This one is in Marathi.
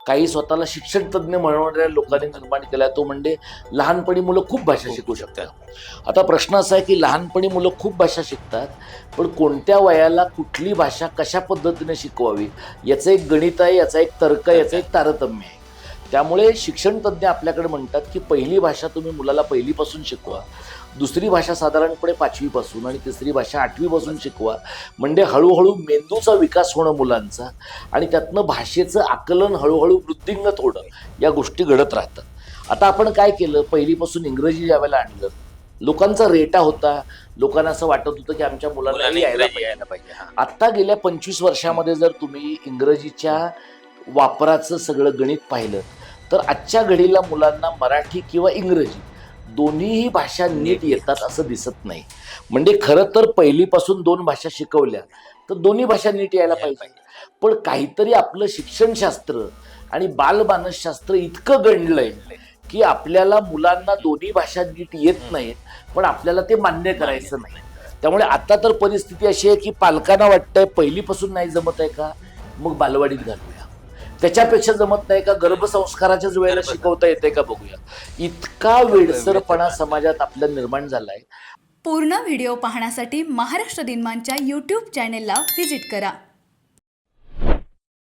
काही स्वतःला शिक्षण तज्ज्ञ म्हणणाऱ्या लोकांनी निर्माण केला तो म्हणजे लहानपणी मुलं खूप भाषा शिकू शकतात। आता प्रश्न असा आहे की लहानपणी मुलं खूप भाषा शिकतात, पण कोणत्या वयाला कुठली भाषा कशा पद्धतीने शिकवावी याचं एक गणित आहे, याचा एक तर्क आहे, याचं एक तारतम्य आहे। त्यामुळे शिक्षण तज्ज्ञ आपल्याकडे म्हणतात की पहिली भाषा तुम्ही मुलाला पहिलीपासून शिकवा, दुसरी भाषा साधारणपणे 5वी पासून आणि तिसरी भाषा 8वी पासून शिकवा, म्हणजे हळूहळू मेंदूचा विकास होणं मुलांचा आणि त्यातनं भाषेचं आकलन हळूहळू वृद्धिंगत होणं या गोष्टी घडत राहतात। आता आपण काय केलं, पहिलीपासून इंग्रजी ज्यावेळेला आणलं लोकांचा रेटा होता, लोकांना असं वाटत होतं की आमच्या मुलांना यायला पाहिजे। आत्ता गेल्या 25 वर्षामध्ये जर तुम्ही इंग्रजीच्या वापराचं सगळं गणित पाहिलं तर आजच्या घडीला मुलांना मराठी किंवा इंग्रजी दोन्हीही भाषा नीट येतात असं दिसत नाही। म्हणजे खरं तर पहिलीपासून 2 भाषा शिकवल्या तर दोन्ही भाषा नीट यायला पाहिजे, पण काहीतरी आपलं शिक्षणशास्त्र आणि बालमानसशास्त्र इतकं गंडलंय की आपल्याला मुलांना दोन्ही भाषा नीट येत नाहीत, पण आपल्याला ते मान्य करायचं नाही। त्यामुळे आता तर परिस्थिती अशी आहे की पालकांना वाटतंय पहिलीपासून नाही जमत आहे का, मग बालवाडीत घालूया, त्याच्यापेक्षा जमत नाही का गर्भसंस्काराच्याच वेळेला शिकवता येते का बघूया। इतका वेडसरपणा समाजात आपल्या निर्माण झालाय। पूर्ण व्हिडिओ पाहण्यासाठी महाराष्ट्र दिनमानच्या YouTube चॅनेलला व्हिजिट करा।